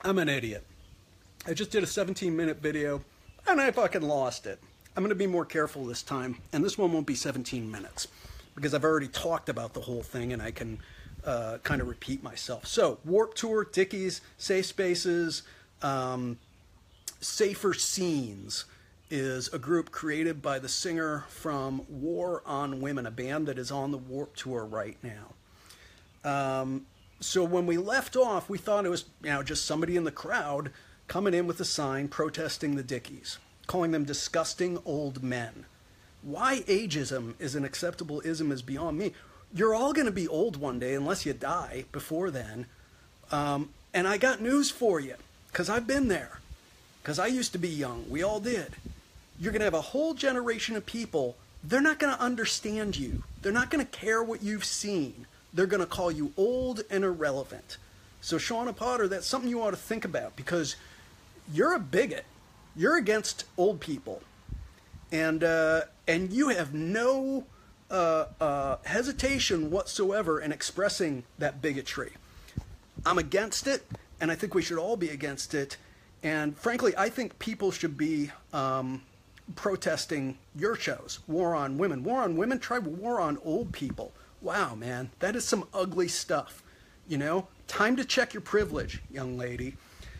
I'm an idiot. I just did a 17-minute video and I fucking lost it. I'm going to be more careful this time, and this one won't be 17 minutes because I've already talked about the whole thing and I can kind of repeat myself. So, Warped Tour, Dickies, Safe Spaces, Safer Scenes is a group created by the singer from War on Women, a band that is on the Warped Tour right now. So when we left off, we thought it was, just somebody in the crowd coming in with a sign protesting the Dickies, calling them disgusting old men. Why ageism is an acceptable ism is beyond me. You're all going to be old one day unless you die before then. And I got news for you, because I've been there. Because I used to be young. We all did. You're going to have a whole generation of people. They're not going to understand you. They're not going to care what you've seen. They're going to call you old and irrelevant. So, Shauna Potter, that's something you ought to think about, because you're a bigot. You're against old people. And you have no hesitation whatsoever in expressing that bigotry. I'm against it, and I think we should all be against it. And frankly, I think people should be protesting your shows. War on Women. War on Women? Try War on Old People. Wow, man, that is some ugly stuff. Time to check your privilege, young lady.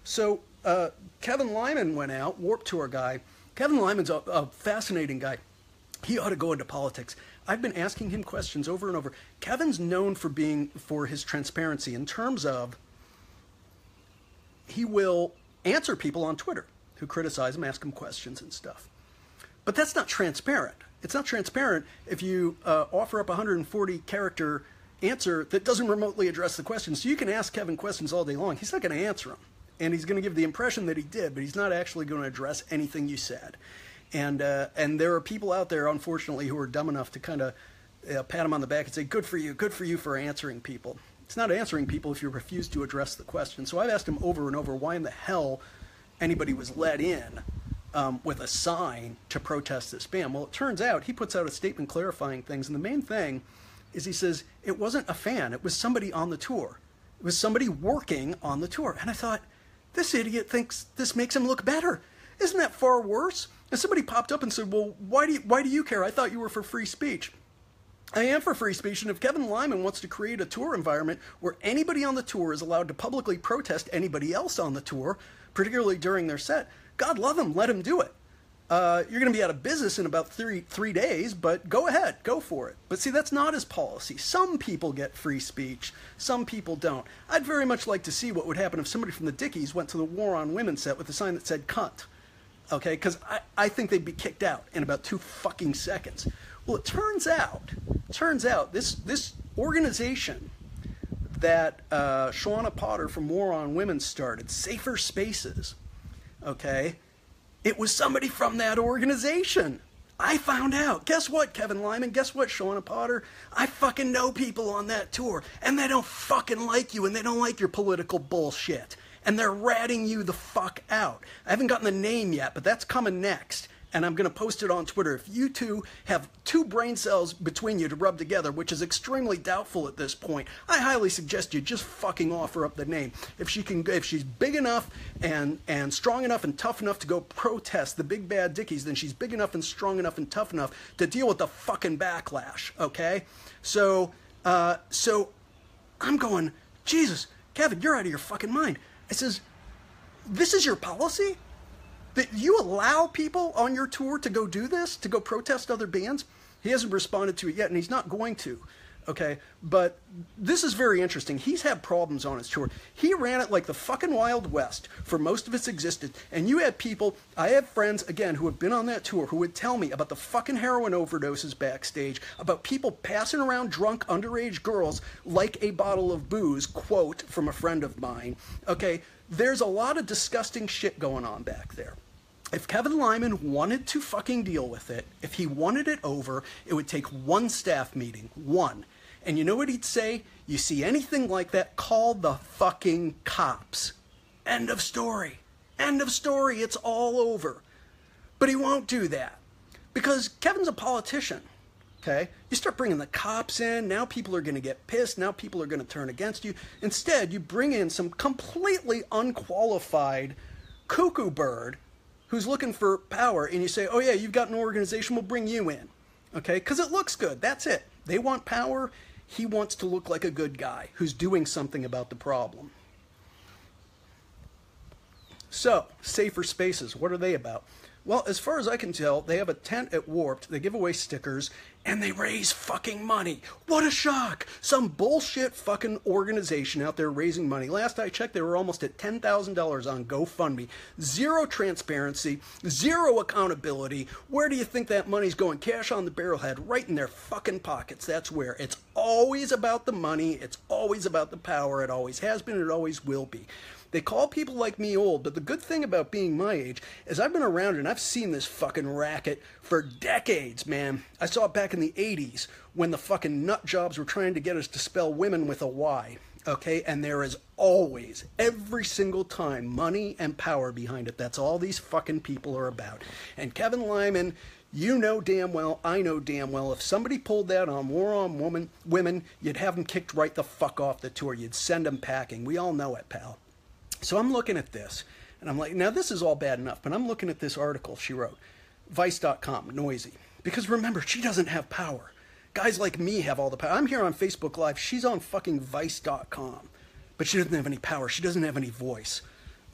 So Kevin Lyman went out, Warped Tour guy. Kevin Lyman's a fascinating guy. He ought to go into politics. I've been asking him questions over and over. Kevin's known for his transparency in terms of he will answer people on Twitter who criticize him, ask him questions and stuff. But that's not transparent. It's not transparent if you offer up a 140-character answer that doesn't remotely address the question. So you can ask Kevin questions all day long. He's not going to answer them. And he's going to give the impression that he did, but he's not actually going to address anything you said. And there are people out there, unfortunately, who are dumb enough to kind of pat him on the back and say, good for you for answering people. It's not answering people if you refuse to address the question. So I've asked him over and over why in the hell anybody was let in with a sign to protest this ban. Well, it turns out he puts out a statement clarifying things, and the main thing is he says it wasn't a fan, it was somebody on the tour. It was somebody working on the tour. And I thought, this idiot thinks this makes him look better. Isn't that far worse? And somebody popped up and said, well, why do you care? I thought you were for free speech. I am for free speech, and if Kevin Lyman wants to create a tour environment where anybody on the tour is allowed to publicly protest anybody else on the tour, particularly during their set, God love him, let him do it. You're going to be out of business in about three days, but go ahead, go for it. But see, that's not his policy. Some people get free speech, some people don't. I'd very much like to see what would happen if somebody from the Dickies went to the War on Women set with a sign that said cunt. Okay, because I think they'd be kicked out in about 2 fucking seconds. Well, it turns out this organization that Shauna Potter from War on Women started, Safer Spaces, okay, it was somebody from that organization. I found out. Guess what, Kevin Lyman? Guess what, Shauna Potter? I fucking know people on that tour, and they don't fucking like you, and they don't like your political bullshit. And they're ratting you the fuck out. I haven't gotten the name yet, but that's coming next. And I'm going to post it on Twitter. If you two have 2 brain cells between you to rub together, which is extremely doubtful at this point, I highly suggest you just fucking offer up the name. If she's big enough and strong enough and tough enough to go protest the big bad Dickies, then she's big enough and strong enough and tough enough to deal with the fucking backlash, okay? So I'm going, Jesus, Kevin, you're out of your fucking mind. I says, this is your policy? That you allow people on your tour to go do this, to go protest other bands? He hasn't responded to it yet, and he's not going to, okay? But this is very interesting. He's had problems on his tour. He ran it like the fucking Wild West for most of its existence, and you had people, I have friends, again, who have been on that tour who would tell me about the fucking heroin overdoses backstage, about people passing around drunk underage girls like a bottle of booze, quote from a friend of mine, okay? There's a lot of disgusting shit going on back there. If Kevin Lyman wanted to fucking deal with it, if he wanted it over, it would take 1 staff meeting, 1. And you know what he'd say? You see anything like that, call the fucking cops. End of story. End of story. It's all over. But he won't do that because Kevin's a politician. Okay? You start bringing the cops in, now people are going to get pissed, now people are going to turn against you. Instead, you bring in some completely unqualified cuckoo bird who's looking for power, and you say, oh yeah, you've got an organization, we'll bring you in. Okay? Because it looks good. That's it. They want power. He wants to look like a good guy who's doing something about the problem. So, safer spaces, what are they about? Well, as far as I can tell, they have a tent at Warped, they give away stickers, and they raise fucking money. What a shock! Some bullshit fucking organization out there raising money. Last I checked, they were almost at $10,000 on GoFundMe. Zero transparency, zero accountability. Where do you think that money's going? Cash on the barrelhead, right in their fucking pockets. That's where. It's always about the money, it's always about the power, it always has been, it always will be. They call people like me old, but the good thing about being my age is I've been around and I've seen this fucking racket for decades, man. I saw it back in the 80s when the fucking nut jobs were trying to get us to spell women with a Y, okay? And there is always, every single time, money and power behind it. That's all these fucking people are about. And Kevin Lyman, you know damn well, I know damn well, if somebody pulled that on War on Women, you'd have them kicked right the fuck off the tour. You'd send them packing. We all know it, pal. So I'm looking at this, and I'm like, now this is all bad enough, but I'm looking at this article she wrote, Vice.com, noisy. Because remember, she doesn't have power. Guys like me have all the power. I'm here on Facebook Live. She's on fucking Vice.com, but she doesn't have any power. She doesn't have any voice.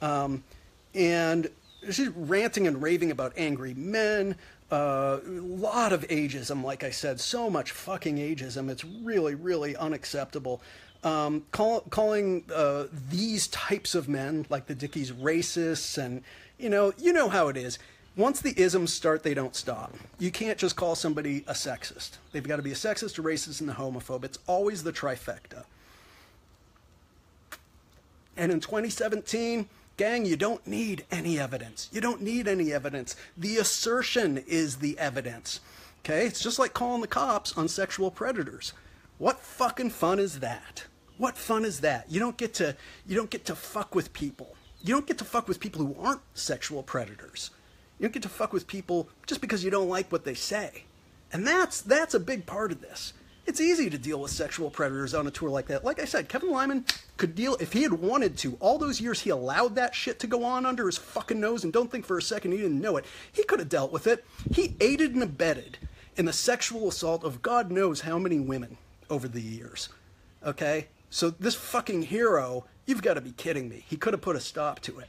And she's ranting and raving about angry men, a lot of ageism, like I said, so much fucking ageism. It's really, really unacceptable. Calling these types of men, like the Dickies, racists, and you know how it is. Once the isms start, they don't stop. You can't just call somebody a sexist. They've got to be a sexist, a racist, and a homophobe. It's always the trifecta. And in 2017, gang, you don't need any evidence. You don't need any evidence. The assertion is the evidence. Okay? It's just like calling the cops on sexual predators. What fucking fun is that? What fun is that? You don't get to fuck with people. You don't get to fuck with people who aren't sexual predators. You don't get to fuck with people just because you don't like what they say. And that's a big part of this. It's easy to deal with sexual predators on a tour like that. Like I said, Kevin Lyman could deal, if he had wanted to, all those years he allowed that shit to go on under his fucking nose, and don't think for a second he didn't know it. He could have dealt with it. He aided and abetted in the sexual assault of God knows how many women over the years. Okay? So this fucking hero, you've got to be kidding me. He could have put a stop to it.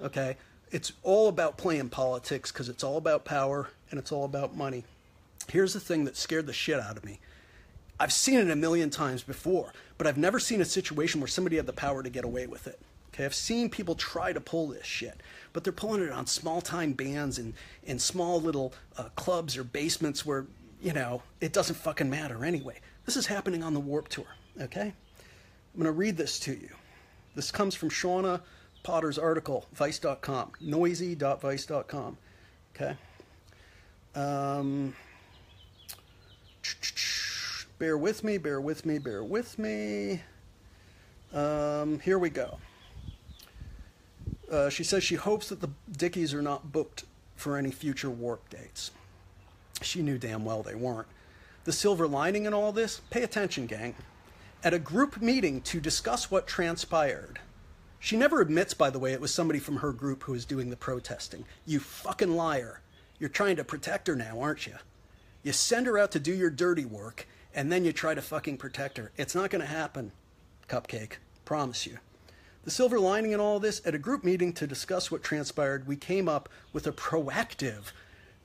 Okay? It's all about playing politics because it's all about power and it's all about money. Here's the thing that scared the shit out of me. I've seen it a million times before, but I've never seen a situation where somebody had the power to get away with it. Okay? I've seen people try to pull this shit, but they're pulling it on small-time bands and in small little clubs or basements where, it doesn't fucking matter anyway. This is happening on the Warped Tour. Okay? I'm going to read this to you. This comes from Shauna Potter's article, Vice.com, noisy.vice.com. Okay? Bear with me. Here we go. She says she hopes that the Dickies are not booked for any future Warp dates. She knew damn well they weren't. The silver lining in all this? Pay attention, gang. At a group meeting to discuss what transpired. She never admits, by the way, it was somebody from her group who was doing the protesting. You fucking liar. You're trying to protect her now, aren't you? You send her out to do your dirty work, and then you try to fucking protect her. It's not going to happen, Cupcake. Promise you. The silver lining in all this, at a group meeting to discuss what transpired, we came up with a proactive,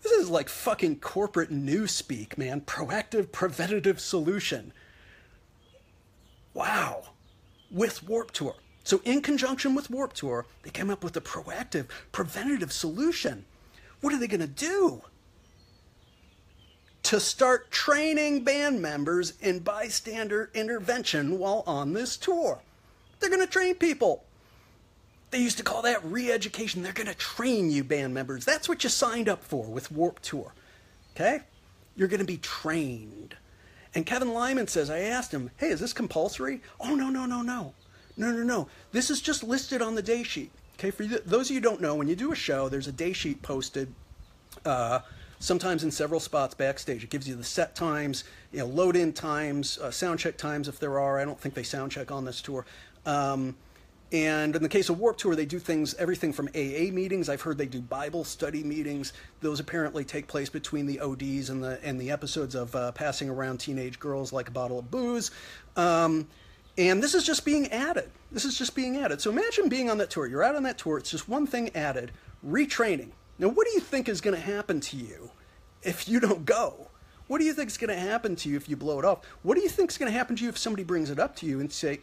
this is like fucking corporate newspeak, man, proactive preventative solution. Wow. With Warped Tour. So in conjunction with Warped Tour, they came up with a proactive preventative solution. What are they going to do? To start training band members in bystander intervention while on this tour. They're going to train people. They used to call that re-education. They're going to train you band members. That's what you signed up for with Warped Tour. Okay? You're going to be trained. And Kevin Lyman says, I asked him, hey, is this compulsory? Oh, no. This is just listed on the day sheet. Okay, for those of you who don't know, when you do a show, there's a day sheet posted sometimes in several spots backstage. It gives you the set times, load-in times, sound check times if there are. I don't think they sound check on this tour. And in the case of Warped Tour, they do everything from AA meetings. I've heard they do Bible study meetings. Those apparently take place between the ODs and the episodes of Passing Around Teenage Girls Like a Bottle of Booze. And this is just being added. This is just being added. So imagine being on that tour. You're out on that tour. It's just one thing added, retraining. Now, what do you think is going to happen to you if you don't go? What do you think is going to happen to you if you blow it off? What do you think is going to happen to you if somebody brings it up to you and say,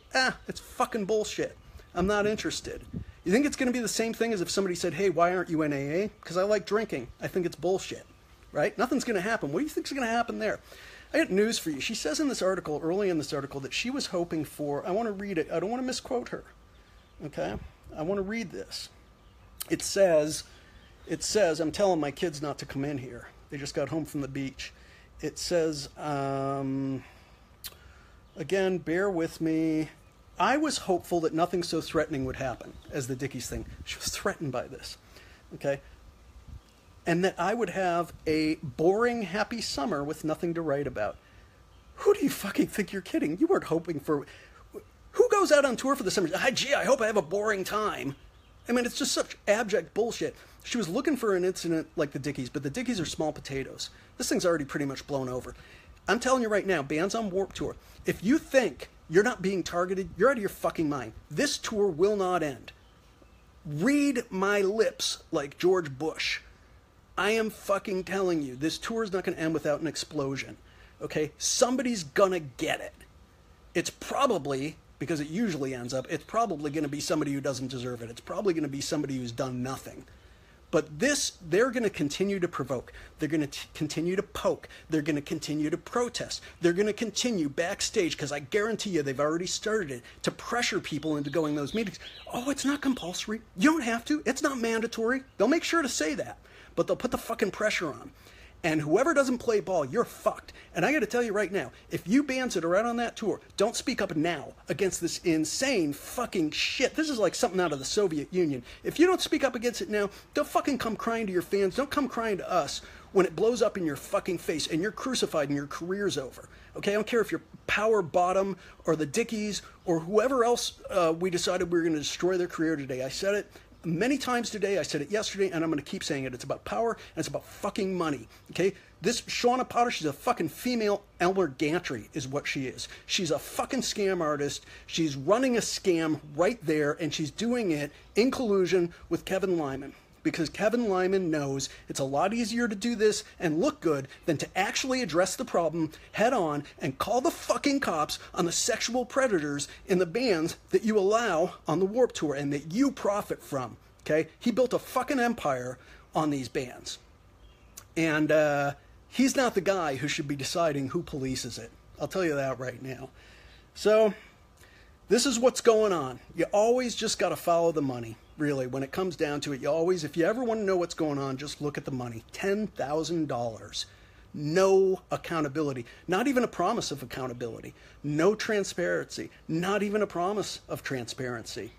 it's fucking bullshit. I'm not interested. You think it's going to be the same thing as if somebody said, hey, why aren't you in AA? Because I like drinking. I think it's bullshit, right? Nothing's going to happen. What do you think is going to happen there? I got news for you. She says in this article, early in this article, that she was hoping for, I want to read it. I don't want to misquote her, okay? I want to read this. It says, I'm telling my kids not to come in here. They just got home from the beach. It says, again, bear with me. I was hopeful that nothing so threatening would happen as the Dickies thing. She was threatened by this, okay? And that I would have a boring, happy summer with nothing to write about. Who do you fucking think you're kidding? You weren't hoping for... Who goes out on tour for the summer? Gee, I hope I have a boring time. I mean, it's just such abject bullshit. She was looking for an incident like the Dickies, but the Dickies are small potatoes. This thing's already pretty much blown over. I'm telling you right now, bands on Warped Tour, if you think you're not being targeted, you're out of your fucking mind. This tour will not end. Read my lips like George Bush. I am fucking telling you, this tour is not going to end without an explosion. Okay? Somebody's going to get it. It's probably, because it usually ends up, it's probably going to be somebody who doesn't deserve it. It's probably going to be somebody who's done nothing. But this, they're going to continue to provoke. They're going to continue to poke. They're going to continue to protest. They're going to continue backstage, because I guarantee you they've already started it, to pressure people into going to those meetings. Oh, it's not compulsory. You don't have to. It's not mandatory. They'll make sure to say that. But they'll put the fucking pressure on. And whoever doesn't play ball, you're fucked. And I got to tell you right now, if you bands that are out on that tour don't speak up now against this insane fucking shit, this is like something out of the Soviet Union. If you don't speak up against it now, don't fucking come crying to your fans. Don't come crying to us when it blows up in your fucking face and you're crucified and your career's over. Okay, I don't care if you're Power Bottom or the Dickies or whoever else we decided we were going to destroy their career today. I said it many times today. I said it yesterday, and I'm going to keep saying it. It's about power, and it's about fucking money, okay? This Shauna Potter, she's a fucking female Elmer Gantry is what she is. She's a fucking scam artist. She's running a scam right there, and she's doing it in collusion with Kevin Lyman, because Kevin Lyman knows it's a lot easier to do this and look good than to actually address the problem head on and call the fucking cops on the sexual predators in the bands that you allow on the Warped Tour and that you profit from, okay? He built a fucking empire on these bands. And he's not the guy who should be deciding who polices it. I'll tell you that right now. So this is what's going on. You always just got to follow the money. Really, when it comes down to it, if you ever want to know what's going on, just look at the money. $10,000. No accountability. Not even a promise of accountability. No transparency. Not even a promise of transparency.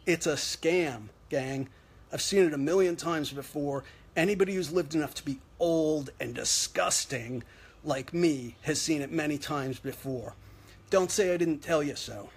It's a scam, gang. I've seen it a million times before. Anybody who's lived enough to be old and disgusting like me has seen it many times before. Don't say I didn't tell you so.